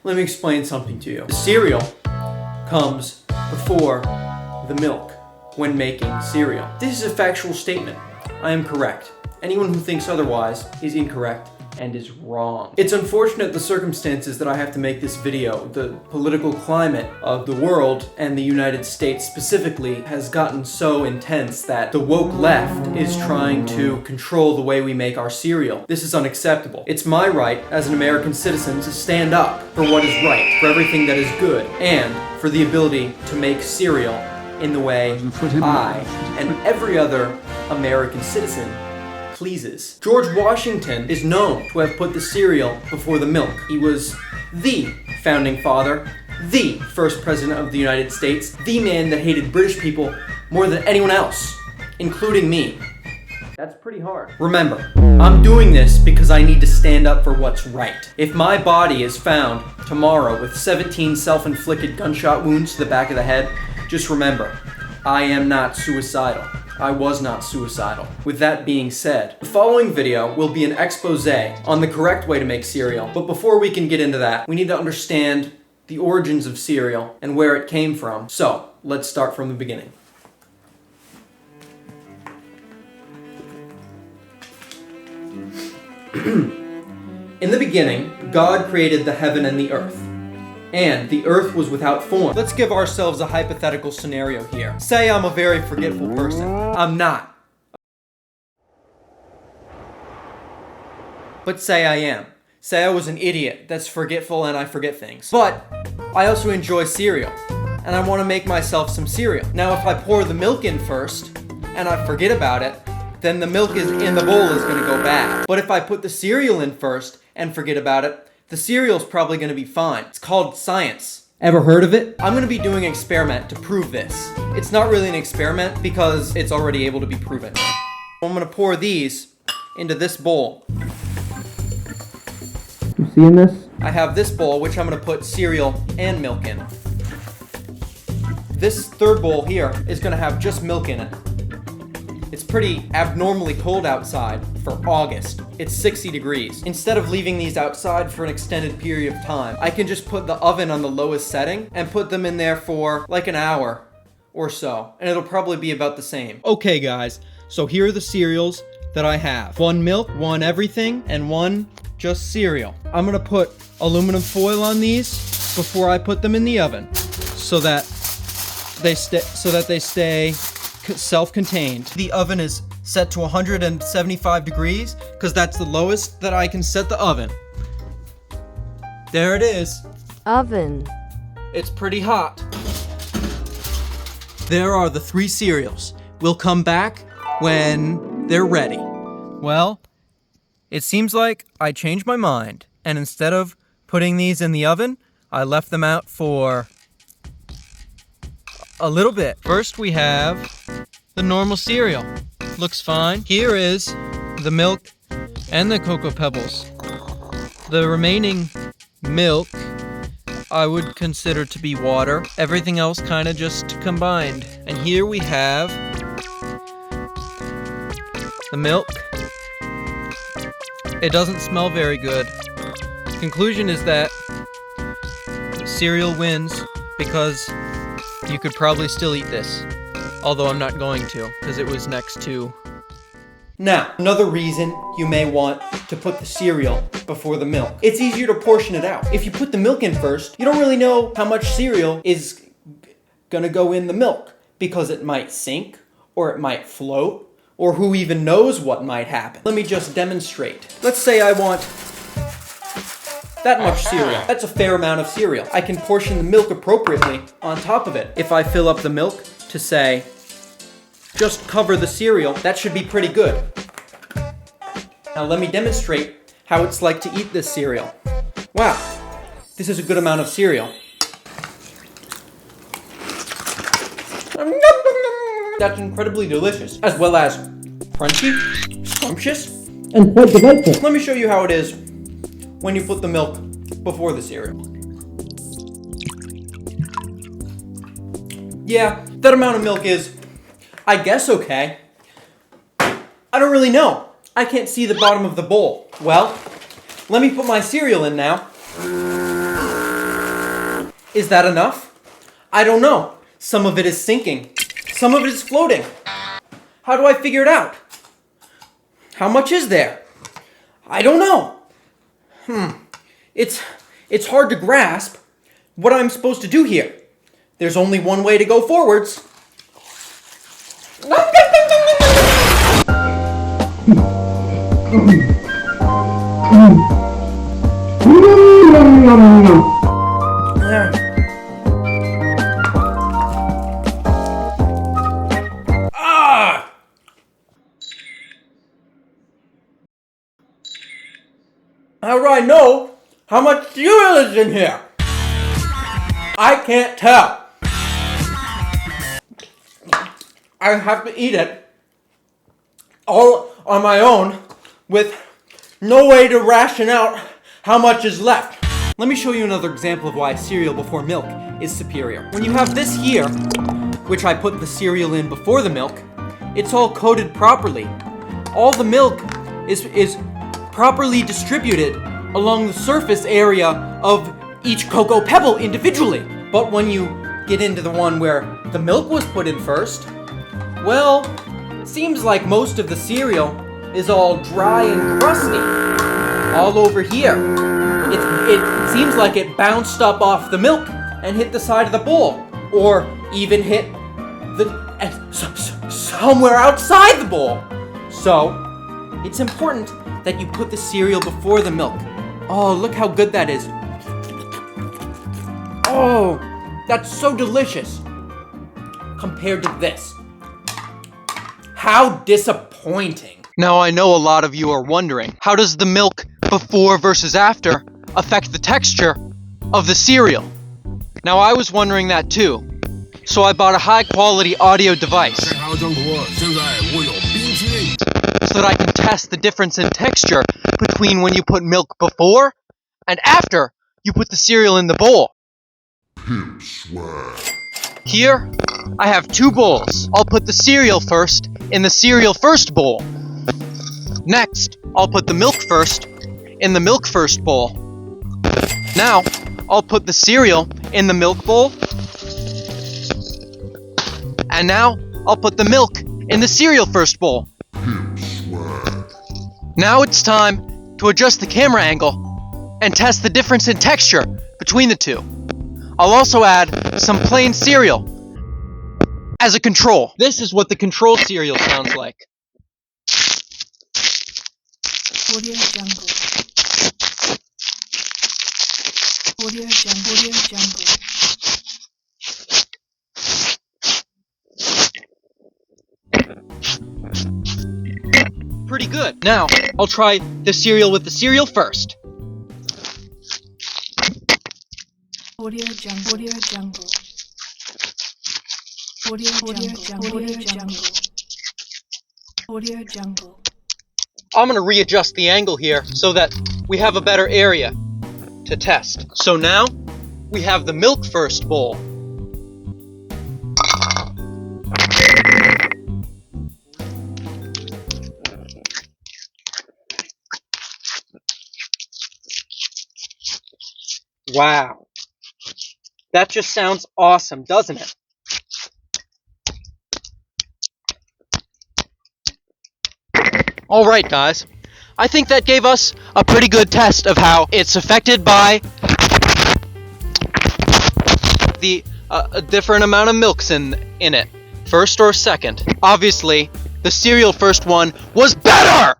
Let me explain something to you. The cereal comes before the milk when making cereal. This is a factual statement. I am correct. Anyone who thinks otherwise is incorrect and is wrong. It's unfortunate the circumstances that I have to make this video. The political climate of the world and the United States specifically has gotten so intense that the woke left is trying to control the way we make our cereal. This is unacceptable. It's my right as an American citizen to stand up for what is right, for everything that is good, and for the ability to make cereal in the way I and every other American citizen pleases. George Washington is known to have put the cereal before the milk. He was the founding father, the first president of the United States, the man that hated British people more than anyone else, including me. That's pretty hard. Remember, I'm doing this because I need to stand up for what's right. If my body is found tomorrow with 17 self-inflicted gunshot wounds to the back of the head, just remember, I am not suicidal. I was not suicidal. With that being said, the following video will be an expose on the correct way to make cereal. But before we can get into that, we need to understand the origins of cereal and where it came from. So, let's start from the beginning. In the beginning, God created the heaven and the earth. And the earth was without form. Let's give ourselves a hypothetical scenario here. Say I'm a very forgetful person. I'm not. But say I am. Say I was an idiot that's forgetful and I forget things. But I also enjoy cereal, and I want to make myself some cereal. Now if I pour the milk in first, and I forget about it, then the milk is in the bowl is gonna go bad. But if I put the cereal in first and forget about it, the cereal's probably gonna be fine. It's called science. Ever heard of it? I'm gonna be doing an experiment to prove this. It's not really an experiment because it's already able to be proven. I'm gonna pour these into this bowl. You seeing this? I have this bowl, which I'm gonna put cereal and milk in. This third bowl here is gonna have just milk in it. It's pretty abnormally cold outside for August. It's 60 degrees. Instead of leaving these outside for an extended period of time, I can just put the oven on the lowest setting and put them in there for like an hour or so, and it'll probably be about the same. Okay guys, so here are the cereals that I have. One milk, one everything, and one just cereal. I'm gonna put aluminum foil on these before I put them in the oven so that they stay self-contained. The oven is set to 175 degrees because that's the lowest that I can set the oven. There it is. Oven. It's pretty hot. There are the 3 cereals. We'll come back when they're ready. Well, it seems like I changed my mind, and instead of putting these in the oven, I left them out for a little bit. First we have the normal cereal. Looks fine. Here is the milk and the Cocoa Pebbles. The remaining milk I would consider to be water. Everything else kind of just combined. And here we have the milk. It doesn't smell very good. Conclusion is that cereal wins because you could probably still eat this. Although I'm not going to, because it was next to. Now, another reason you may want to put the cereal before the milk. It's easier to portion it out. If you put the milk in first, you don't really know how much cereal is gonna go in the milk, because it might sink, or it might float, or who even knows what might happen. Let me just demonstrate. Let's say I want that much cereal. That's a fair amount of cereal. I can portion the milk appropriately on top of it. If I fill up the milk to say, just cover the cereal, that should be pretty good. Now let me demonstrate how it's like to eat this cereal. Wow, this is a good amount of cereal. That's incredibly delicious, as well as crunchy, scrumptious, And quite delightful. Let me show you how it is when you put the milk before the cereal. Yeah, that amount of milk is, I guess, okay. I don't really know. I can't see the bottom of the bowl. Well, let me put my cereal in now. Is that enough? I don't know. Some of it is sinking. Some of it is floating. How do I figure it out? How much is there? I don't know. It's hard to grasp what I'm supposed to do here. There's only one way to go forwards. How do I know how much cereal is in here? I can't tell. I have to eat it all on my own with no way to ration out how much is left. Let me show you another example of why cereal before milk is superior. When you have this here, which I put the cereal in before the milk, it's all coated properly. All the milk is properly distributed along the surface area of each cocoa pebble individually. But when you get into the one where the milk was put in first, well, it seems like most of the cereal is all dry and crusty. All over here. It seems like it bounced up off the milk and hit the side of the bowl. Or even hit somewhere outside the bowl. So, it's important that you put the cereal before the milk. Oh, look how good that is. Oh, that's so delicious. Compared to this. How disappointing. Now I know a lot of you are wondering, how does the milk before versus after affect the texture of the cereal? Now I was wondering that too. So I bought a high quality audio device so that I can test the difference in texture between when you put milk before and after you put the cereal in the bowl. Here, I have two bowls. I'll put the cereal first in the cereal first bowl. Next, I'll put the milk first in the milk first bowl. Now, I'll put the cereal in the milk bowl. And now, I'll put the milk in the cereal first bowl. Now it's time to adjust the camera angle and test the difference in texture between the two. I'll also add some plain cereal as a control. This is what the control cereal sounds like. Audio Jungle. Audio Jungle. Audio Jungle. Pretty good. Now, I'll try the cereal with the cereal first. Audio Jungle. Audio Jungle. Audio Jungle. Audio Jungle. Audio Jungle. I'm gonna readjust the angle here so that we have a better area to test. So now, we have the milk first bowl. Wow. That just sounds awesome, doesn't it? Alright guys, I think that gave us a pretty good test of how it's affected by the a different amount of milks in it, first or second. Obviously, the cereal first one was better!